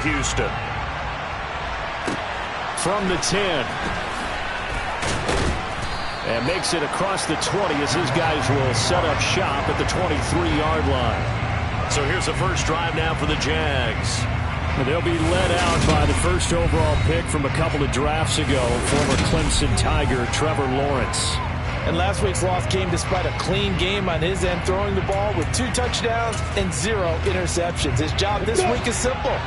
Houston. From the 10. And makes it across the 20 as his guys will set up shop at the 23-yard line. So here's the first drive now for the Jags. They'll be led out by the first overall pick from a couple of drafts ago, former Clemson Tiger Trevor Lawrence. And last week's loss came despite a clean game on his end, throwing the ball with 2 touchdowns and 0 interceptions. His job this week is simple.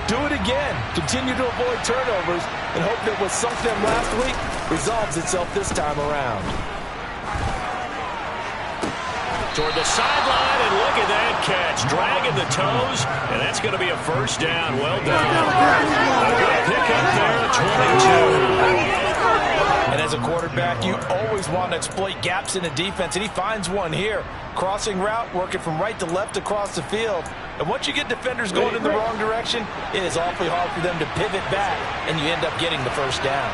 Do it again. Continue to avoid turnovers and hope that what sunk them last week resolves itself this time around. Toward the sideline, and look at that catch. Dragging the toes, and that's going to be a first down. Well done. A good pickup there, 22. And as a quarterback, you always want to exploit gaps in the defense, and he finds one here. Crossing route, working from right to left across the field. And once you get defenders going in the wrong direction, it is awfully hard for them to pivot back, and you end up getting the first down.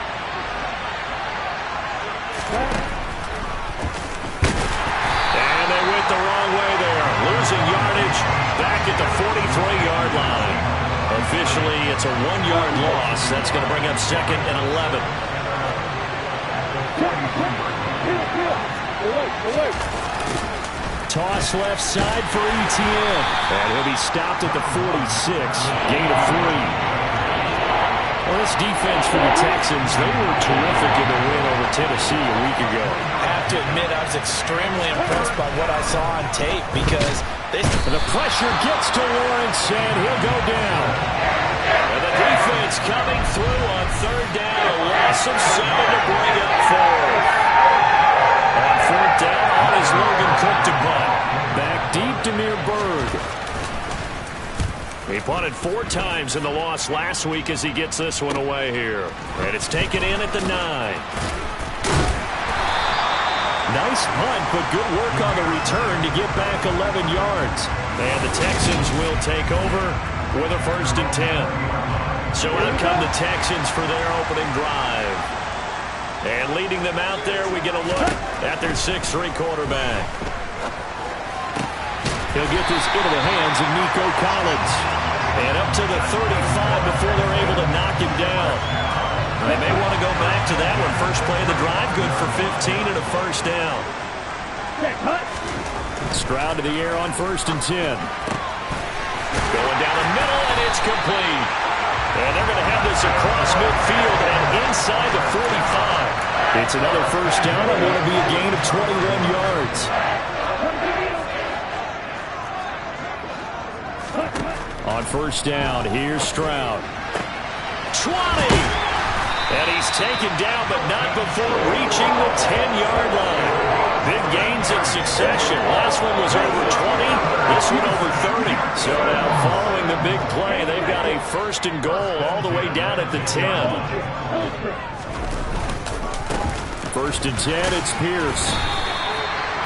And they went the wrong way there. Losing yardage back at the 43-yard line. Officially, it's a 1-yard loss. That's going to bring up 2nd and 11. Toss left side for Etienne. And he'll be stopped at the 46. Gain of 3. Well, this defense for the Texans, they were terrific in the win over Tennessee a week ago. I have to admit, I was extremely impressed by what I saw on tape because the pressure gets to Lawrence, and he'll go down. And the defense coming through on 3rd down. A loss of 7 to bring up 4th. On 4th down, on is Logan Cook to punt. Back deep to near Bird. He punted 4 times in the loss last week as he gets this one away here. And it's taken in at the 9. Nice punt, but good work on the return to get back 11 yards. And the Texans will take over with a 1st and 10. So out come the Texans for their opening drive. And leading them out there, we get a look at their 6'3" quarterback. He'll get this into the hands of Nico Collins. And up to the 35 before they're able to knock him down. They may want to go back to that one. First play of the drive, good for 15 and a first down. Stroud to the air on 1st and 10. Going down the middle, and it's complete. And they're going to have this across midfield and inside the 45. It's another first down, and it'll be a gain of 21 yards. On 1st down, here's Stroud. 20! And he's taken down, but not before reaching the 10-yard line. Big gains in succession. Last one was over 20. This one over 30. So now following the big play, they've got a 1st and goal all the way down at the 10. 1st and 10, it's Pierce.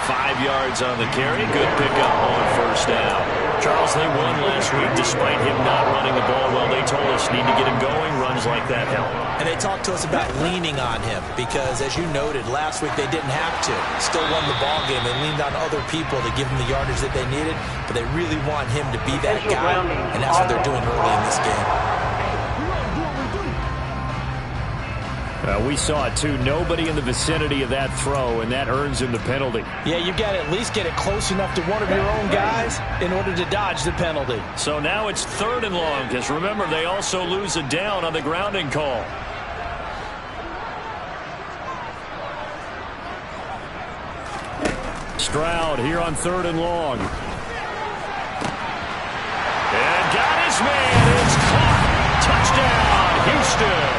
5 yards on the carry. Good pickup on 1st down. Charles, they won last week despite him not running the ball well. They told us need to get him going. Runs like that help. And they talked to us about leaning on him because, as you noted, last week they didn't have to. Still won the ball game. They leaned on other people to give them the yardage that they needed, but they really want him to be that guy, and that's what they're doing early in this game. We saw it, too. Nobody in the vicinity of that throw, and that earns him the penalty. Yeah, you've got to at least get it close enough to one of your own guys in order to dodge the penalty. So now it's 3rd and long, because remember, they also lose a down on the grounding call. Stroud here on 3rd and long. And got his man. It's caught. Touchdown, Houston.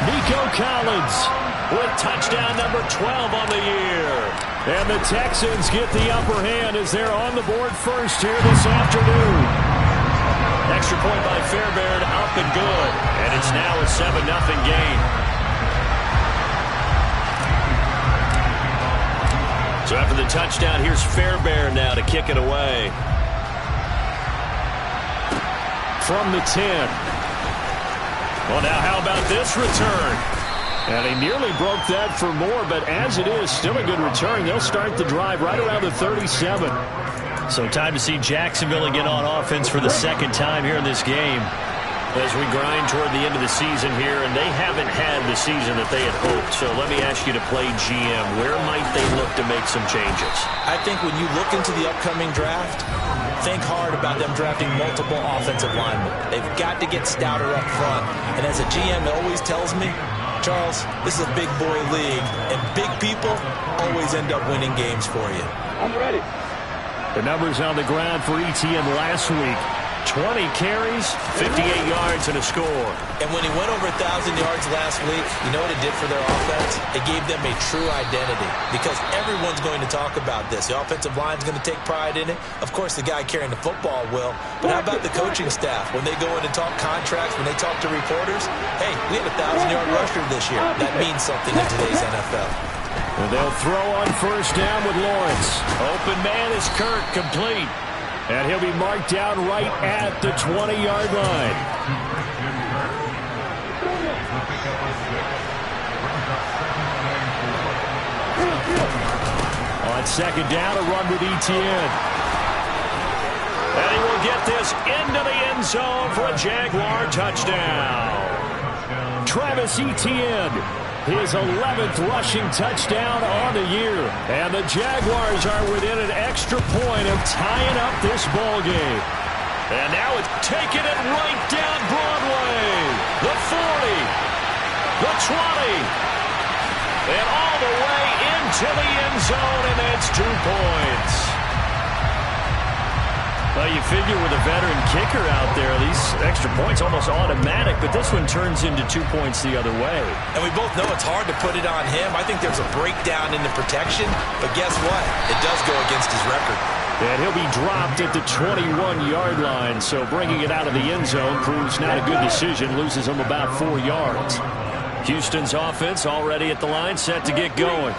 Nico Collins with touchdown number 12 on the year. And the Texans get the upper hand as they're on the board first here this afternoon. Extra point by Fairbairn, up and good. And it's now a 7-0 game. So after the touchdown, here's Fairbairn now to kick it away. From the 10. Well, now how about this return? And he nearly broke that for more, but as it is, still a good return. They'll start the drive right around the 37. So time to see Jacksonville again on offense for the 2nd time here in this game. As we grind toward the end of the season here, and they haven't had the season that they had hoped. So let me ask you to play GM. Where might they look to make some changes? I think when you look into the upcoming draft, think hard about them drafting multiple offensive linemen. They've got to get stouter up front. And as a GM always tells me, Charles, this is a big boy league, and big people always end up winning games for you. I'm ready. The numbers on the ground for ETN last week. 20 carries, 58 yards, and a score. And when he went over 1,000 yards last week, you know what it did for their offense? It gave them a true identity because everyone's going to talk about this. The offensive line's going to take pride in it. Of course, the guy carrying the football will. But how about the coaching staff? When they go in and talk contracts, when they talk to reporters, hey, we had a 1,000-yard rusher this year. That means something in today's NFL. And they'll throw on first down with Lawrence. Open man is Kirk, complete. And he'll be marked down right at the 20-yard line. On second down, a run with ETN. And he will get this into the end zone for a Jaguar touchdown. Travis Etienne, his 11th rushing touchdown on the year. And the Jaguars are within an extra point of tying up this ball game. And now it's taking it right down Broadway. The 40, the 20, and all the way into the end zone, and that's 2 points. Well, you figure with a veteran kicker out there, these extra points almost automatic, but this one turns into 2 points the other way. And we both know it's hard to put it on him. I think there's a breakdown in the protection, but guess what? It does go against his record. And he'll be dropped at the 21-yard line, so bringing it out of the end zone proves not a good decision, loses him about 4 yards. Houston's offense already at the line, set to get going.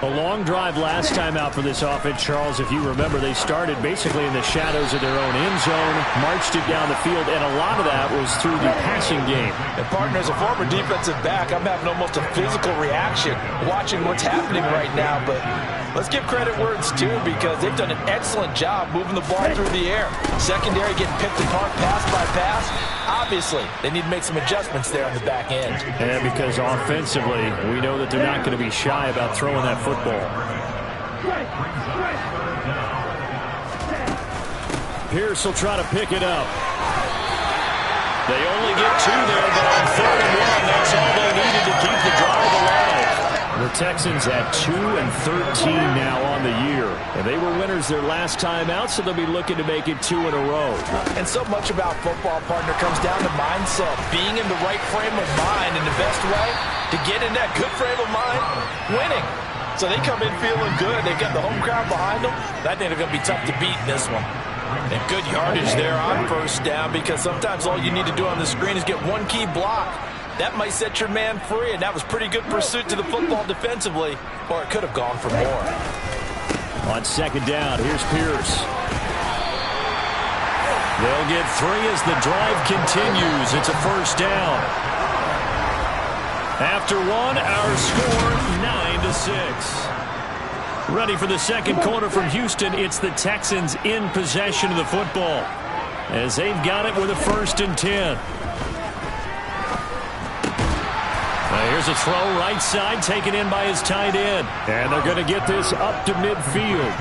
A long drive last time out for this offense, Charles. If you remember, they started basically in the shadows of their own end zone, marched it down the field, and a lot of that was through the passing game. And partner, as a former defensive back, I'm having almost a physical reaction watching what's happening right now. But let's give credit where it's due because they've done an excellent job moving the ball through the air. Secondary getting picked apart pass by pass. Obviously, they need to make some adjustments there on the back end. And because offensively, we know that they're not going to be shy about throwing that football. Pierce will try to pick it up. They only get 2 there, but on 3rd and 1, that's all they needed to keep the drive alive. The Texans at 2-13 now on the year. And they were winners their last time out, so they'll be looking to make it 2 in a row. And so much about football, partner, comes down to mindset. Being in the right frame of mind, and the best way to get in that good frame of mind, winning. So they come in feeling good. They've got the home crowd behind them. I think they're going to be tough to beat in this one. And good yardage there on first down because sometimes all you need to do on the screen is get one key block. That might set your man free, and that was pretty good pursuit to the football defensively, or it could have gone for more. On second down, here's Pierce. They'll get 3 as the drive continues. It's a first down. After 1, our score 9-6. Ready for the second quarter from Houston. It's the Texans in possession of the football as they've got it with a 1st and 10. Here's a throw right side taken in by his tight end. And they're going to get this up to midfield.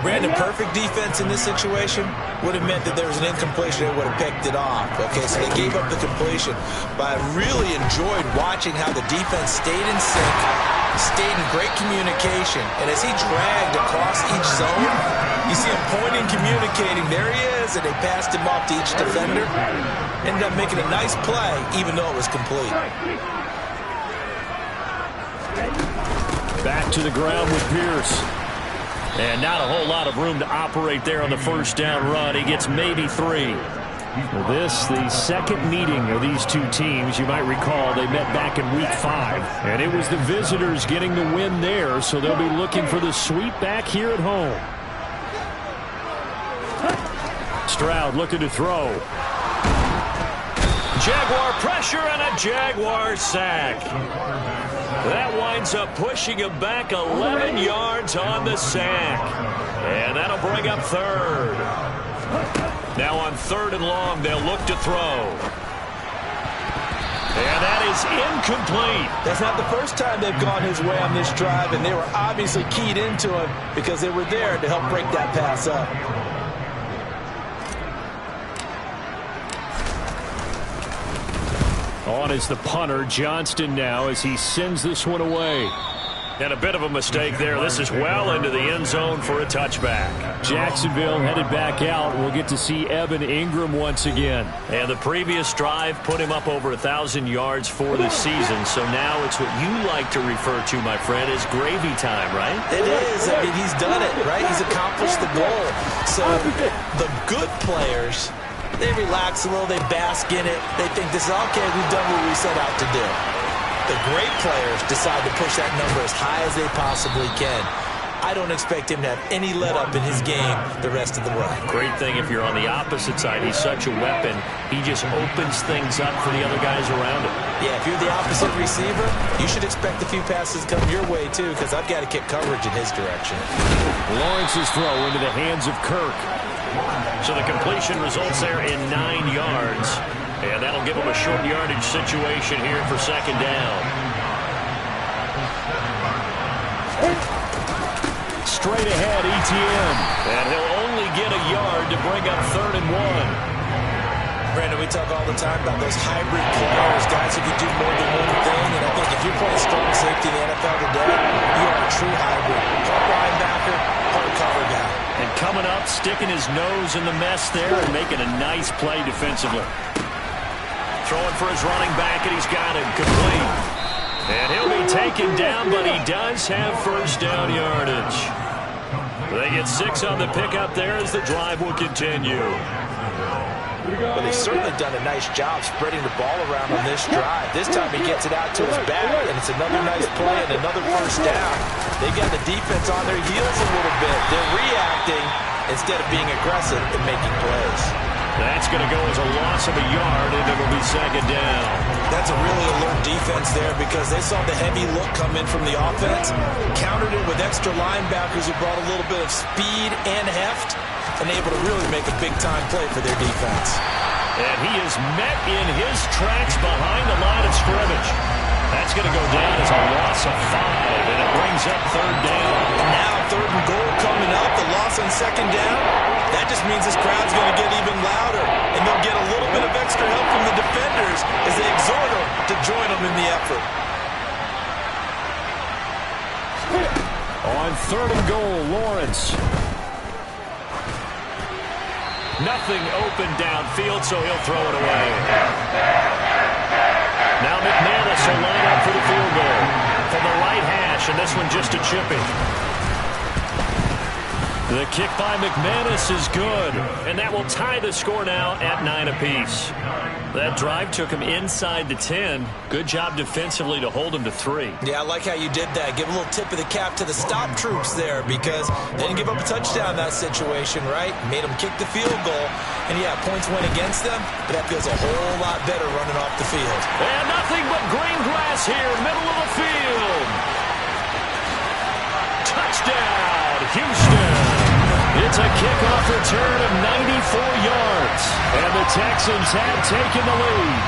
Brandon, perfect defense in this situation would have meant that there was an incompletion. They would have picked it off. Okay, so they gave up the completion. But I really enjoyed watching how the defense stayed in sync, stayed in great communication. And as he dragged across each zone, you see him pointing, communicating. There he is, and they passed him off to each defender. Ended up making a nice play, even though it was complete. Back to the ground with Pierce. And not a whole lot of room to operate there on the first down run. He gets maybe 3. Well, this, the second meeting of these two teams. You might recall they met back in week 5. And it was the visitors getting the win there, so they'll be looking for the sweep back here at home. Stroud looking to throw. Jaguar pressure and a Jaguar sack. That winds up pushing him back 11 yards on the sack. And that'll bring up 3rd. Now on 3rd and long, they'll look to throw. And that is incomplete. That's not the first time they've gone his way on this drive, and they were obviously keyed into him because they were there to help break that pass up. On is the punter, Johnston now, as he sends this one away. And a bit of a mistake there. This is well into the end zone for a touchback. Jacksonville headed back out. We'll get to see Evan Ingram once again. And the previous drive put him up over 1,000 yards for the season. So now it's what you like to refer to, my friend, as gravy time, right? It is. I mean, he's done it, right? He's accomplished the goal. So the good players, they relax a little. They bask in it. They think this is okay. We've done what we set out to do. The great players decide to push that number as high as they possibly can. I don't expect him to have any let-up in his game the rest of the way. Great thing if you're on the opposite side. He's such a weapon. He just opens things up for the other guys around him. Yeah, if you're the opposite receiver, you should expect a few passes coming your way, too, because I've got to kick coverage in his direction. Lawrence's throw into the hands of Kirk. So the completion results there in 9 yards. And that'll give him a short yardage situation here for 2nd down. Straight ahead, ETN. And he'll only get a yard to bring up 3rd and 1. Brandon, we talk all the time about those hybrid players, guys who can do more than one thing. And I think if you're playing strong safety in the NFL today, you are a true hybrid. Part linebacker, part cover guy. And coming up, sticking his nose in the mess there and making a nice play defensively. Throwing for his running back, and he's got him complete. And he'll be taken down, but he does have 1st down yardage. They get 6 on the pickup there as the drive will continue. But he's certainly done a nice job spreading the ball around on this drive. This time he gets it out to his back, and it's another nice play and another 1st down. They've got the defense on their heels a little bit. They're reacting instead of being aggressive and making plays. That's going to go as a loss of a yard, and it'll be 2nd down. That's a really alert defense there because they saw the heavy look come in from the offense, countered it with extra linebackers who brought a little bit of speed and heft, and able to really make a big-time play for their defense. And he is met in his tracks behind the line of scrimmage. That's going to go down as a loss of 5, and it brings up 3rd down. Now 3rd and goal coming up, the loss on 2nd down. That just means this crowd's going to get even louder, and they'll get a little bit of extra help from the defenders as they exhort them to join them in the effort. On 3rd and goal, Lawrence. Nothing open downfield, so he'll throw it away. Now McManus will line up for the field goal from the right hash, and this one just a chipping. The kick by McManus is good, and that will tie the score now at 9 apiece. That drive took him inside the 10. Good job defensively to hold him to 3. Yeah, I like how you did that. Give a little tip of the cap to the stop troops there because they didn't give up a touchdown in that situation, right? Made them kick the field goal. And, yeah, points went against them, but that feels a whole lot better running off the field. And nothing but green grass here, middle of the field. Touchdown, Houston. It's a kickoff return of 94 yards. And the Texans have taken the lead.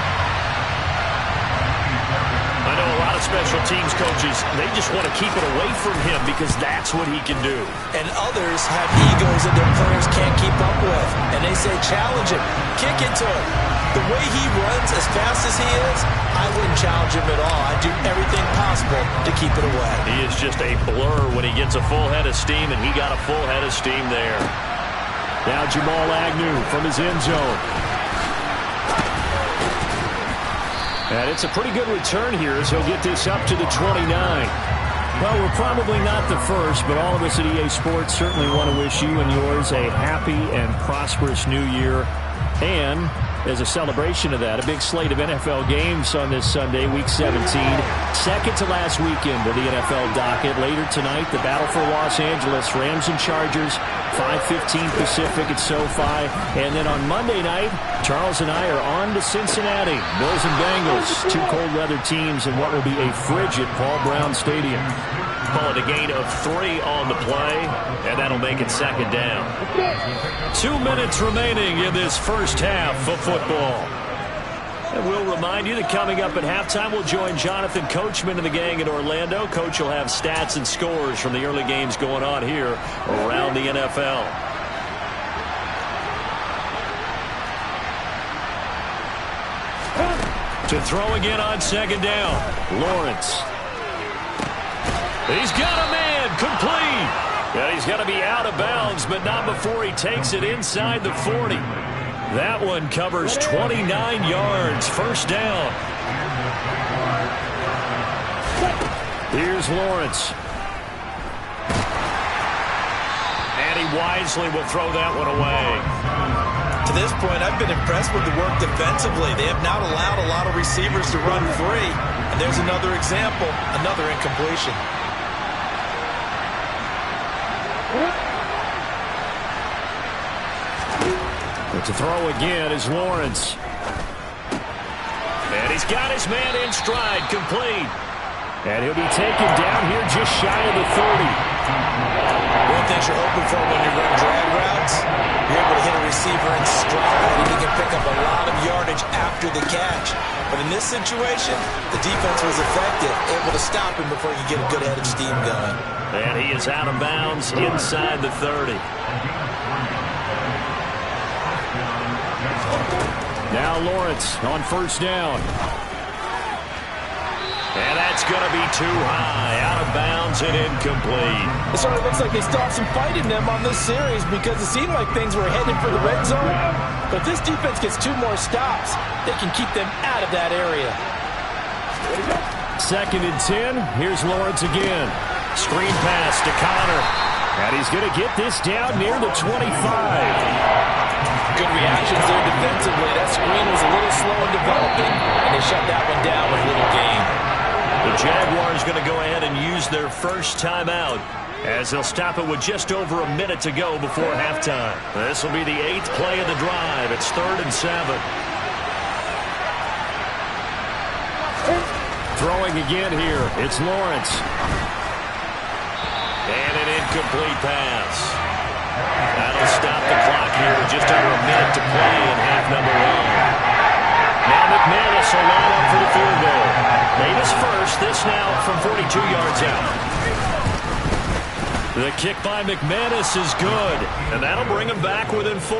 I know a lot of special teams coaches, they just want to keep it away from him because that's what he can do. And others have egos that their players can't keep up with. And they say, challenge him, kick it to him. The way he runs as fast as he is, I wouldn't challenge him at all. I'd do everything possible to keep it away. He is just a blur when he gets a full head of steam, and he got a full head of steam there. Now Jamal Agnew from his end zone. And it's a pretty good return here as he'll get this up to the 29. Well, we're probably not the first, but all of us at EA Sports certainly want to wish you and yours a happy and prosperous new year. And as a celebration of that, a big slate of NFL games on this Sunday, Week 17. Second to last weekend of the NFL docket. Later tonight, the battle for Los Angeles, Rams and Chargers, 5:15 Pacific at SoFi. And then on Monday night, Charles and I are on to Cincinnati. Bills and Bengals, two cold weather teams in what will be a frigid Paul Brown Stadium. Call it a gain of 3 on the play, and that'll make it second down. 2 minutes remaining in this first half of football. And we'll remind you that coming up at halftime, we'll join Jonathan Coachman and the gang in Orlando. Coach will have stats and scores from the early games going on here around the NFL. To throw again on second down, Lawrence. He's got a man, complete. And he's got to be out of bounds, but not before he takes it inside the 40. That one covers 29 yards, first down. Here's Lawrence. And he wisely will throw that one away. To this point, I've been impressed with the work defensively. They have not allowed a lot of receivers to run free. And there's another example, another incompletion. But to throw again is Lawrence. And he's got his man in stride, complete. And he'll be taken down here just shy of the 30. One thing you're hoping for when you run drag routes, you're able to hit a receiver in stride, and he can pick up a lot of yardage after the catch. But in this situation, the defense was effective, able to stop him before he could get a good head of steam going. And he is out of bounds inside the 30. Now Lawrence on first down. And that's going to be too high, out of bounds and incomplete. It sort of looks like they still have some fight in them on this series because it seemed like things were headed for the red zone. But if this defense gets 2 more stops, they can keep them out of that area. Second and 10. Here's Lawrence again. Screen pass to Connor. And he's going to get this down near the 25. Good reactions there defensively. That screen was a little slow in developing, and they shut that one down with little gain. The Jaguars going to go ahead and use their first timeout as they'll stop it with just over a minute to go before halftime. This will be the 8th play of the drive. It's 3rd and 7. Throwing again here. It's Lawrence. And an incomplete pass. That'll stop the clock here with just under a minute to play in half number 1. Now McManus will line up for the field goal. Davis first, this now from 42 yards out. The kick by McManus is good, and that'll bring him back within 4.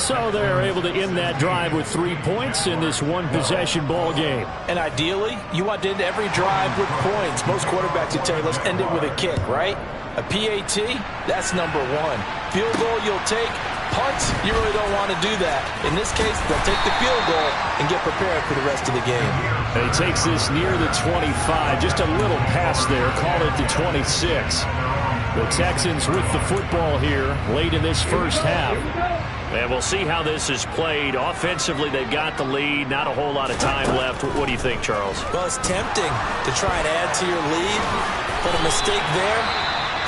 So they're able to end that drive with 3 points in this one-possession ball game. And ideally, you want to end every drive with points. Most quarterbacks would tell you, let's end it with a kick, right? A PAT, that's number 1. Field goal you'll take. Punts, you really don't want to do that. In this case, they'll take the field goal and get prepared for the rest of the game. And he takes this near the 25. Just a little pass there. Call it the 26. The Texans with the football here late in this first half. And we'll see how this is played. Offensively, they've got the lead. Not a whole lot of time left. What do you think, Charles? Well, it's tempting to try and add to your lead, but a mistake there,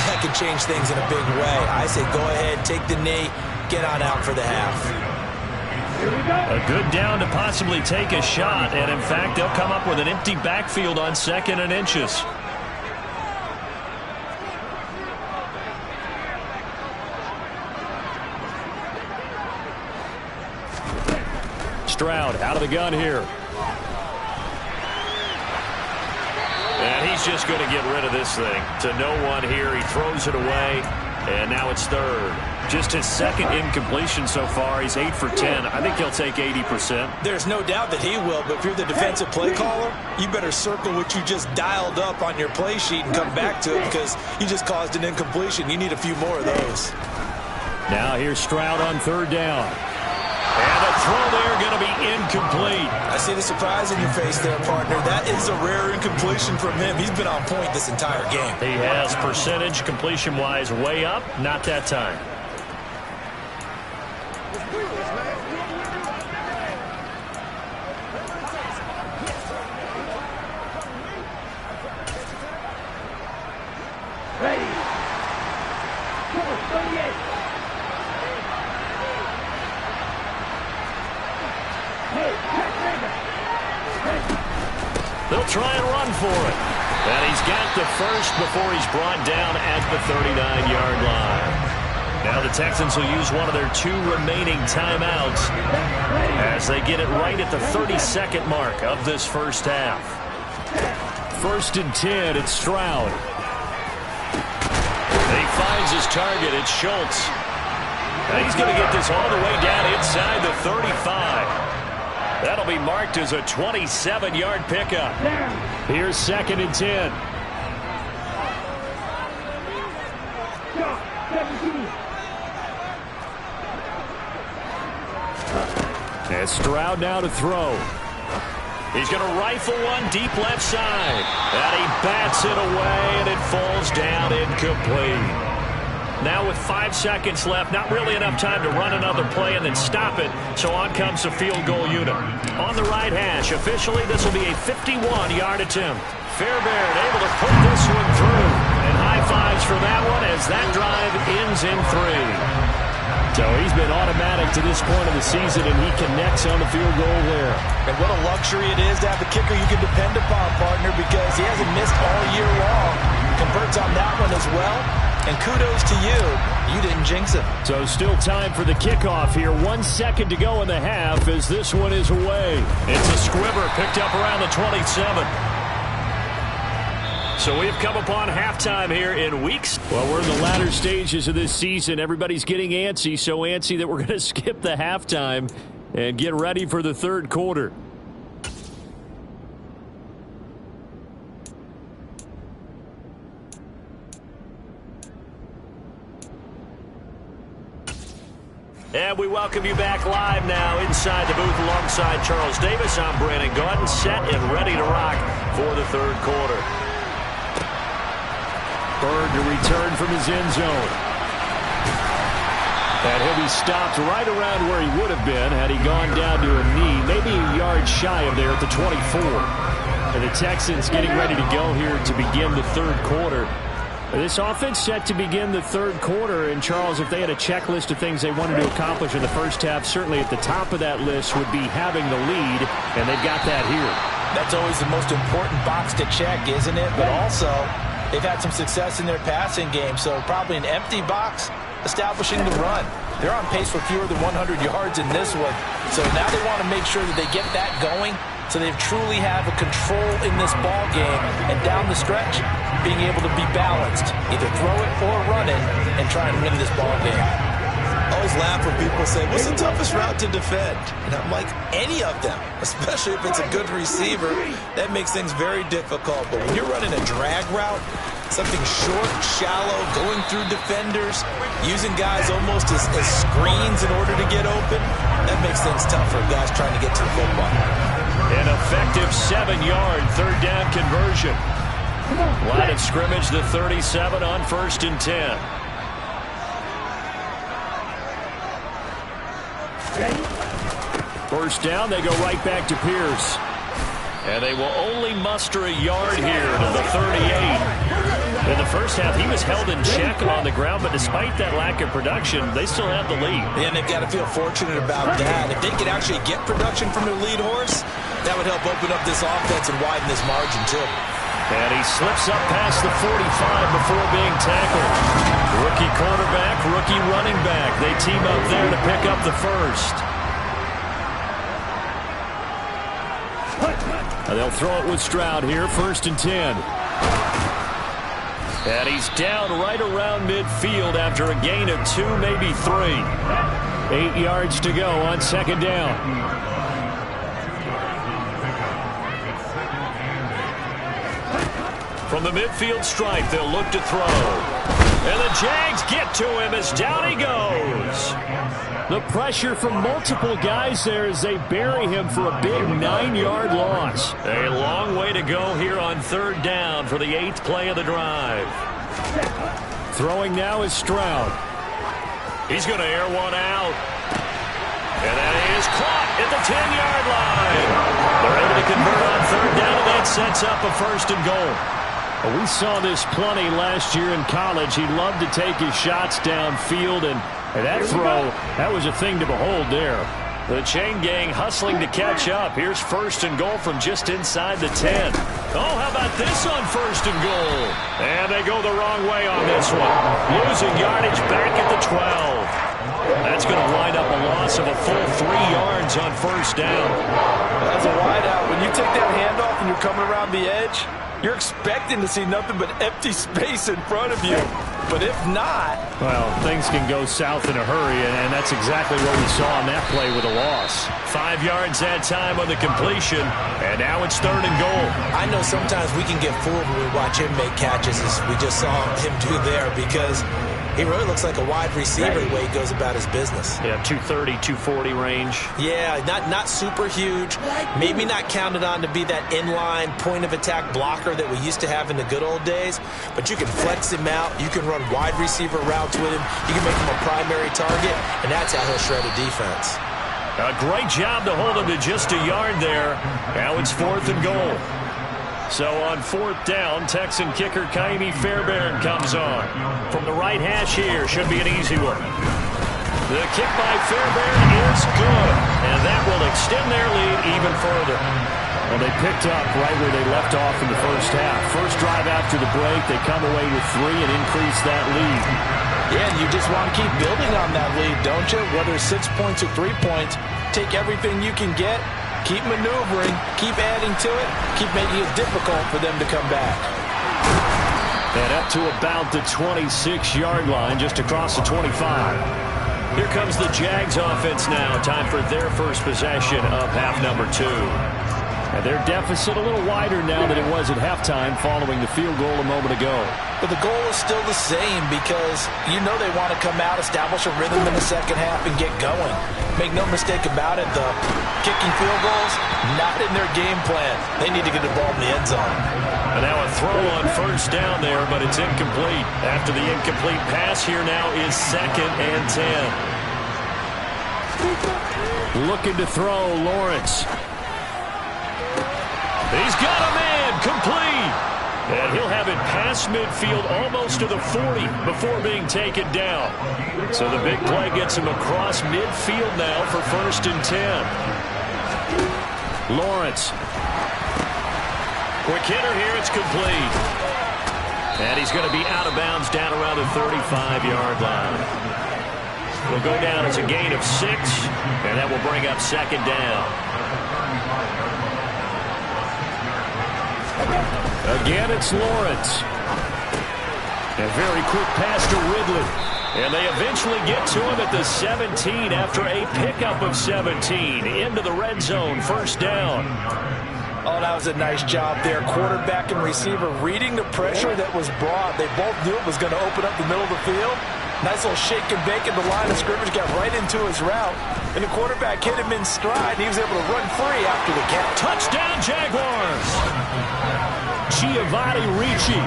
that could change things in a big way. I say go ahead, take the knee, get on out for the half. A good down to possibly take a shot, and in fact, they'll come up with an empty backfield on 2nd and inches. Stroud out of the gun here. And he's just going to get rid of this thing. To no one here. He throws it away. And now it's 3rd. Just his 2nd incompletion so far. He's 8 for 10. I think he'll take 80%. There's no doubt that he will, but if you're the defensive play caller, you better circle what you just dialed up on your play sheet and come back to it because you just caused an incompletion. You need a few more of those. Now here's Stroud on 3rd down. And the throw there going to be incomplete. I see the surprise in your face there, partner. That is a rare incompletion from him. He's been on point this entire game. He has percentage completion-wise way up. Not that time. They'll try and run for it. And he's got the first before he's brought down at the 39-yard line. Now the Texans will use one of their 2 remaining timeouts as they get it right at the 32nd mark of this first half. 1st and 10, it's Stroud. And he finds his target. It's Schultz. And he's going to get this all the way down inside the 35. That'll be marked as a 27-yard pickup. Here's 2nd and 10. And Stroud now to throw. He's going to rifle one deep left side. And he bats it away, and it falls down incomplete. Now with 5 seconds left, not really enough time to run another play and then stop it. So on comes the field goal unit. On the right hash, officially this will be a 51-yard attempt. Fairbairn able to put this one through. And high fives for that one as that drive ends in 3. So he's been automatic to this point of the season, and he connects on the field goal there. And what a luxury it is to have a kicker you can depend upon, partner, because he hasn't missed all year long. Converts on that one as well. And kudos to you. You didn't jinx him. So still time for the kickoff here. 1 second to go in the half as this one is away. It's a squibber picked up around the 27. So we've come upon halftime here in weeks. Well, we're in the latter stages of this season. Everybody's getting antsy, so antsy that we're going to skip the halftime and get ready for the 3rd quarter. And we welcome you back live now inside the booth alongside Charles Davis. I'm Brandon Gaudin, set and ready to rock for the 3rd quarter. Bird to return from his end zone. And he'll be stopped right around where he would have been had he gone down to a knee, maybe a yard shy of there at the 24. And the Texans getting ready to go here to begin the 3rd quarter. This offense set to begin the 3rd quarter, and Charles, if they had a checklist of things they wanted to accomplish in the first half, certainly at the top of that list would be having the lead, and they've got that here. That's always the most important box to check, isn't it? But also, they've had some success in their passing game, so probably an empty box establishing the run. They're on pace for fewer than 100 yards in this one, so now they want to make sure that they get that going so they truly have a control in this ball game, and down the stretch, being able to be balanced, either throw it or run it, and try and win this ball game. I always laugh when people say, what's the toughest route to defend? And I'm like, any of them, especially if it's a good receiver. That makes things very difficult. But when you're running a drag route, something short, shallow, going through defenders, using guys almost as screens in order to get open, that makes things tough for guys trying to get to the football. An effective 7-yard 3rd down conversion. Line of scrimmage, the 37 on 1st and 10. First down, they go right back to Pierce. And they will only muster a yard here to the 38. In the first half, he was held in check on the ground, but despite that lack of production, they still have the lead. And they've got to feel fortunate about that. If they could actually get production from their lead horse, that would help open up this offense and widen this margin, too. And he slips up past the 45 before being tackled. Rookie quarterback, rookie running back. They team up there to pick up the first. And they'll throw it with Stroud here, 1st and 10. And he's down right around midfield after a gain of 2, maybe 3. 8 yards to go on 2nd down. From the midfield stripe, they'll look to throw. And the Jags get to him as down he goes. The pressure from multiple guys there as they bury him for a big 9-yard loss. A long way to go here on 3rd down for the 8th play of the drive. Throwing now is Stroud. He's going to air one out. And that is caught at the 10-yard line. They're able to convert on 3rd down, and that sets up a 1st and goal. We saw this plenty last year in college. He loved to take his shots downfield, and that throw, that was a thing to behold there. The chain gang hustling to catch up. Here's first and goal from just inside the 10. Oh, how about this on first and goal? And they go the wrong way on this one. Losing yardage back at the 12. That's going to wind up a loss of a full 3 yards on first down. As a wideout, when you take that handoff and you're coming around the edge, you're expecting to see nothing but empty space in front of you. But if not... Well, things can go south in a hurry, and that's exactly what we saw on that play with a loss. 5 yards that time on the completion, and now it's third and goal. I know sometimes we can get fooled when we watch him make catches, as we just saw him do there, because he really looks like a wide receiver the way he goes about his business. Yeah, 230, 240 range. Yeah, not super huge. Maybe not counted on to be that inline point-of-attack blocker that we used to have in the good old days, but you can flex him out. You can run wide receiver routes with him. You can make him a primary target, and that's how he'll shred a defense. A great job to hold him to just a yard there. Now it's fourth and goal. So on fourth down, Texan kicker Kaimi Fairbairn comes on. From the right hash here, should be an easy one. The kick by Fairbairn is good, and that will extend their lead even further. Well, they picked up right where they left off in the first half. First drive after the break, they come away with 3 and increase that lead. Yeah, and you just want to keep building on that lead, don't you? Whether it's 6 points or 3 points, take everything you can get. Keep maneuvering, keep adding to it, keep making it difficult for them to come back. And up to about the 26-yard line, just across the 25. Here comes the Jags offense now. Time for their first possession of half number 2. And their deficit a little wider now than it was at halftime following the field goal a moment ago. But the goal is still the same because you know they want to come out, establish a rhythm in the second half, and get going. Make no mistake about it, the kicking field goals, not in their game plan. They need to get the ball in the end zone. And now a throw on first down there, but it's incomplete. After the incomplete pass, here now is second and 10. Looking to throw, Lawrence. He's got a man, complete. And he'll have it past midfield almost to the 40 before being taken down. So the big play gets him across midfield now for first and 10. Lawrence. Quick hitter here, it's complete. And he's going to be out of bounds down around the 35-yard line. Will go down as a gain of 6, and that will bring up second down. Again, it's Lawrence. A very quick pass to Ridley. And they eventually get to him at the 17 after a pickup of 17. Into the red zone, first down. Oh, that was a nice job there. Quarterback and receiver reading the pressure that was brought. They both knew it was going to open up the middle of the field. Nice little shake and bake at the line of scrimmage, got right into his route. And the quarterback hit him in stride, and he was able to run free after the catch. Touchdown, Jaguars! Giovanni Ricci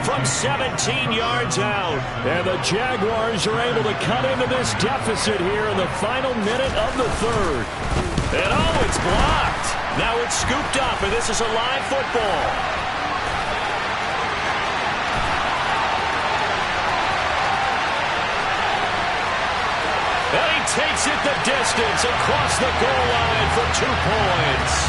from 17 yards out. And the Jaguars are able to cut into this deficit here in the final minute of the third. And oh, it's blocked. Now it's scooped up, and this is a live football. And he takes it the distance across the goal line for 2 points.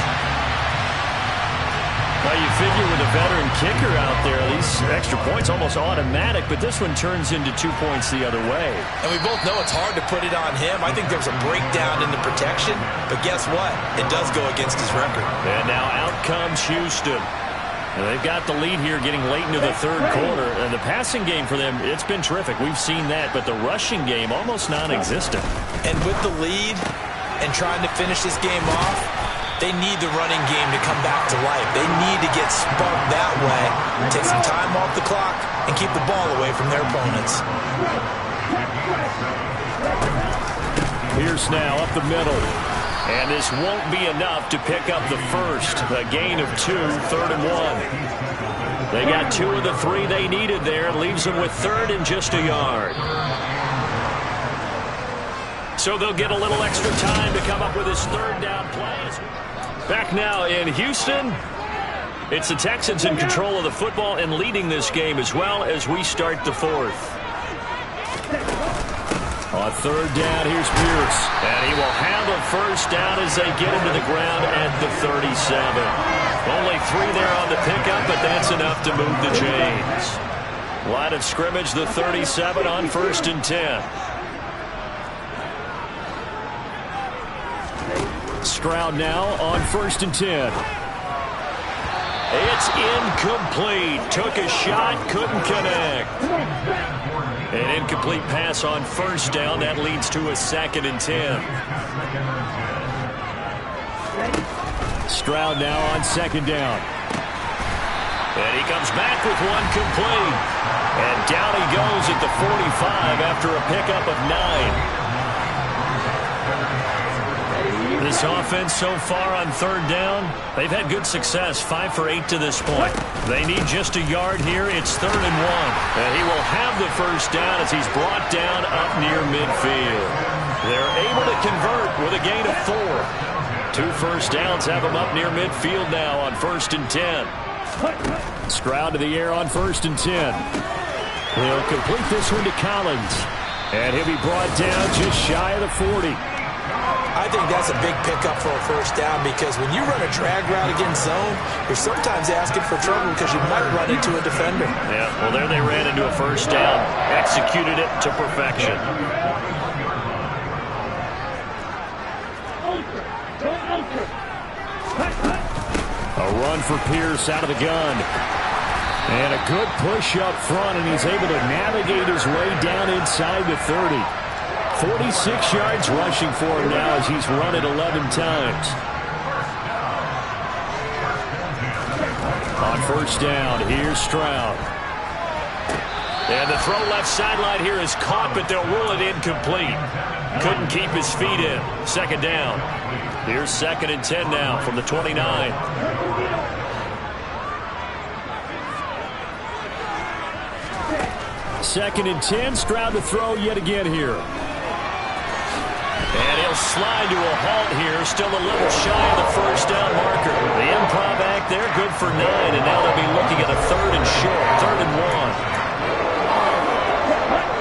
Well, you figure with a veteran kicker out there, these extra points almost automatic, but this one turns into 2 points the other way. And we both know it's hard to put it on him. I think there's a breakdown in the protection, but guess what? It does go against his record. And now out comes Houston. And they've got the lead here getting late into the third quarter. And the passing game for them, it's been terrific. We've seen that, but the rushing game almost non-existent. And with the lead and trying to finish this game off, they need the running game to come back to life. They need to get sparked that way, take some time off the clock, and keep the ball away from their opponents. Pierce now up the middle. And this won't be enough to pick up the first. A gain of 2, third and 1. They got 2 of the 3 they needed there. Leaves them with third and just a yard. So they'll get a little extra time to come up with his third down plays. Back now in Houston. It's the Texans in control of the football and leading this game as well as we start the fourth. On third down, here's Pierce. And he will have a first down as they get into the ground at the 37. Only 3 there on the pickup, but that's enough to move the chains. Line of scrimmage, the 37 on 1st and 10. Stroud now on 1st and 10. It's incomplete. Took a shot, couldn't connect. An incomplete pass on 1st down. That leads to a 2nd and 10. Stroud now on 2nd down. And he comes back with one complete. And down he goes at the 45 after a pickup of 9. This offense so far on 3rd down, they've had good success, 5 for 8 to this point. They need just a yard here. It's 3rd and 1. And he will have the first down as he's brought down up near midfield. They're able to convert with a gain of 4. 2 first downs have him up near midfield now on 1st and 10. Stroud to the air on 1st and 10. He'll complete this one to Collins. And he'll be brought down just shy of the 40. I think that's a big pickup for a first down because when you run a drag route against zone, you're sometimes asking for trouble because you might run into a defender. Yeah, well, there they ran into a first down, executed it to perfection. A run for Pierce out of the gun. And a good push up front, and he's able to navigate his way down inside the 30. 46 yards rushing for him now as he's run it 11 times. On 1st down, here's Stroud. And the throw left sideline here is caught, but they'll rule it incomplete. Couldn't keep his feet in. 2nd down. Here's 2nd and 10 now from the 29. 2nd and 10. Stroud to throw yet again here. And he'll slide to a halt here, still a little shy of the first down marker. The improv act there, good for 9, and now they'll be looking at a 3rd and short, 3rd and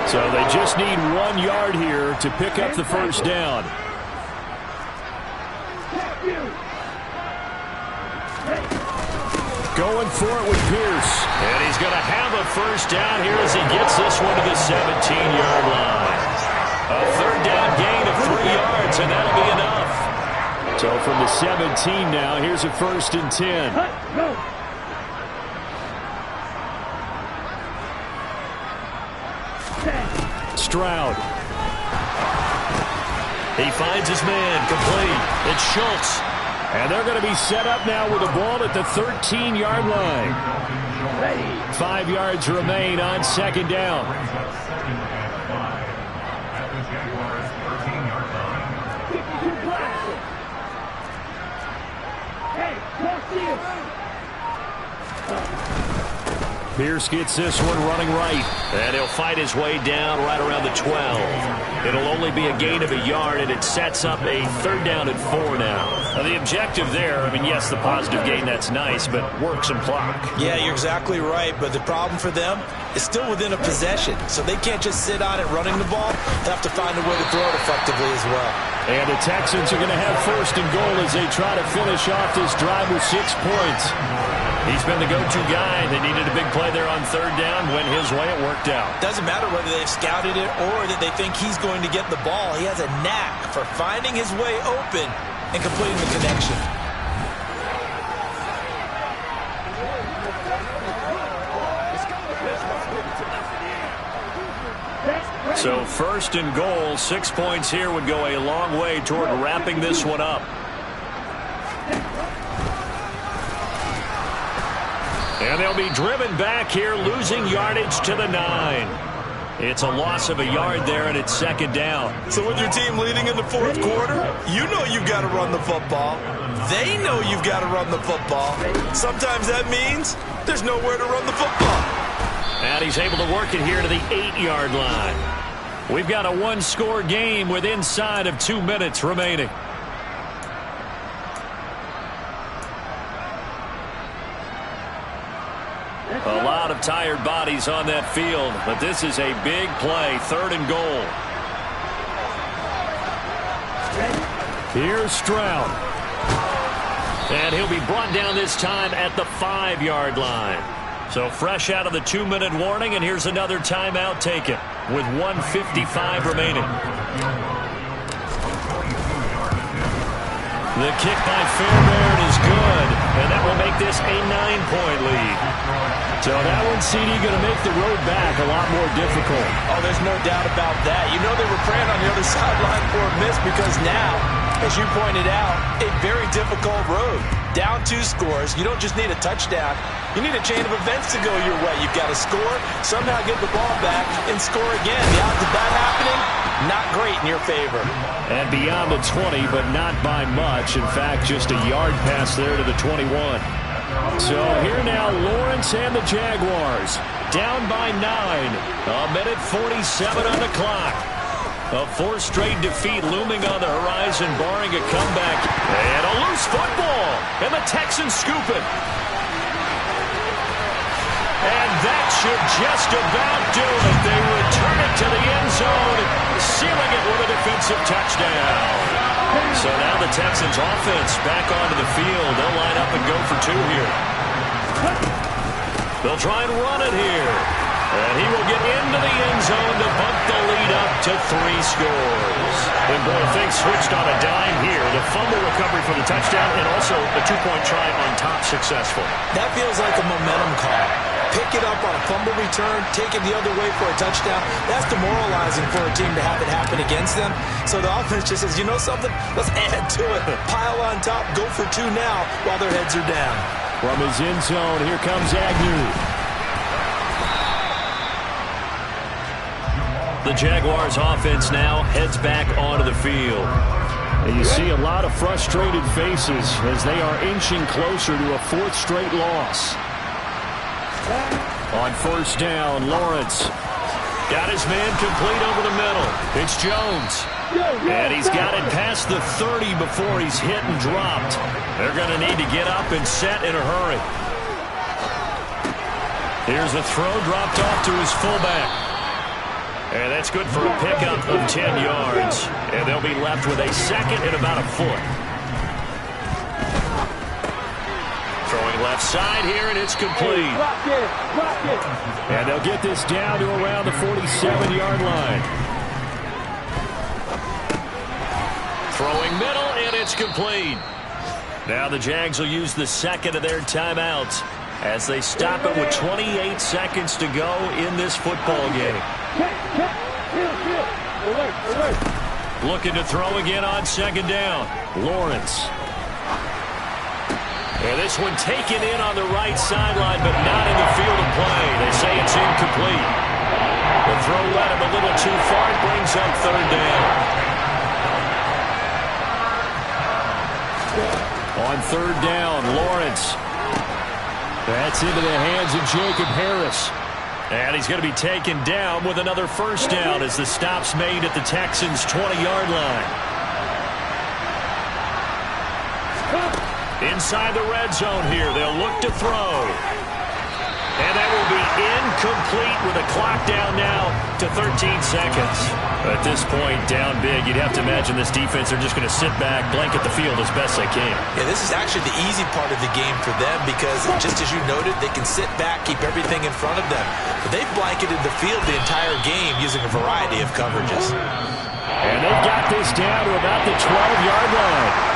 1. So they just need 1 yard here to pick up the first down. Going for it with Pierce. And he's going to have a first down here as he gets this one to the 17-yard line. A 3rd down gain of 3 yards, and that'll be enough. So from the 17 now, here's a 1st and 10. Stroud. He finds his man, complete. It's Schultz. And they're going to be set up now with the ball at the 13-yard line. 5 yards remain on 2nd down. Pierce gets this one running right. And he'll fight his way down right around the 12. It'll only be a gain of a yard, and it sets up a 3rd down and 4 now. Now, the objective there, I mean, yes, the positive gain, that's nice, but work some clock. Yeah, you're exactly right, but the problem for them is still within a possession, so they can't just sit on it running the ball. They have to find a way to throw it effectively as well. And the Texans are going to have 1st and goal as they try to finish off this drive with 6 points. He's been the go-to guy. They needed a big play there on 3rd down. Went his way. It worked out. Doesn't matter whether they've scouted it or that they think he's going to get the ball. He has a knack for finding his way open and completing the connection. So 1st and goal, 6 points here would go a long way toward wrapping this one up. And they'll be driven back here, losing yardage to the 9. It's a loss of a yard there, and it's 2nd down. So with your team leading in the 4th quarter, you know you've got to run the football. They know you've got to run the football. Sometimes that means there's nowhere to run the football. And he's able to work it here to the 8-yard line. We've got a 1-score game with inside of 2 minutes remaining. A lot of tired bodies on that field, but this is a big play, 3rd and goal. Here's Stroud. And he'll be brought down this time at the 5-yard line. So fresh out of the 2-minute warning, and here's another timeout taken with 1:55 remaining. The kick by Fairbairn is good, and that will make this a 9-point lead. So that one, CD, going to make the road back a lot more difficult. Oh, there's no doubt about that. You know they were praying on the other sideline for a miss because now, as you pointed out, a very difficult road. Down 2 scores. You don't just need a touchdown. You need a chain of events to go your way. You've got to score, somehow get the ball back, and score again. The odds of that happening, not great in your favor. And beyond the 20, but not by much. In fact, just a yard pass there to the 21. So here now, Lawrence and the Jaguars. Down by 9. 1:47 on the clock. A 4th straight defeat looming on the horizon, barring a comeback. And a loose football. And the Texans scoop it. And that should just about do it. They return it to the end zone, sealing it with a defensive touchdown. So now the Texans offense back onto the field. They'll line up and go for 2 here. They'll try and run it here. And he will get into the end zone to bump the lead up to 3 scores. And boy, things switched on a dime here. The fumble recovery for the touchdown and also a 2-point try on top successful. That feels like a momentum call. Pick it up on a fumble return, take it the other way for a touchdown. That's demoralizing for a team to have it happen against them. So the offense just says, you know something? Let's add to it. Pile on top, go for 2 now while their heads are down. From his end zone, here comes Agnew. The Jaguars offense now heads back onto the field. And you see a lot of frustrated faces as they are inching closer to a 4th straight loss. On 1st down, Lawrence got his man complete over the middle. It's Jones. And he's got it past the 30 before he's hit and dropped. They're going to need to get up and set in a hurry. Here's a throw dropped off to his fullback. And that's good for a pickup of 10 yards. And they'll be left with a 2nd and about a foot. Throwing left side here, and it's complete. And they'll get this down to around the 47-yard line. Throwing middle, and it's complete. Now the Jags will use the 2nd of their timeouts as they stop it with 28 seconds to go in this football game. Looking to throw again on 2nd down. Lawrence. And this one taken in on the right sideline, but not in the field of play. They say it's incomplete. The throw led him a little too far. It brings up 3rd down. On 3rd down, Lawrence. That's into the hands of Jacob Harris. And he's going to be taken down with another 1st down as the stop's made at the Texans' 20-yard line. Inside the red zone here, they'll look to throw. And that will be incomplete with a clock down now to 13 seconds. At this point, down big, you'd have to imagine this defense, they're just going to sit back, blanket the field as best they can. Yeah, this is actually the easy part of the game for them because, just as you noted, they can sit back, keep everything in front of them. But they've blanketed the field the entire game using a variety of coverages. And they've got this down to about the 12-yard line.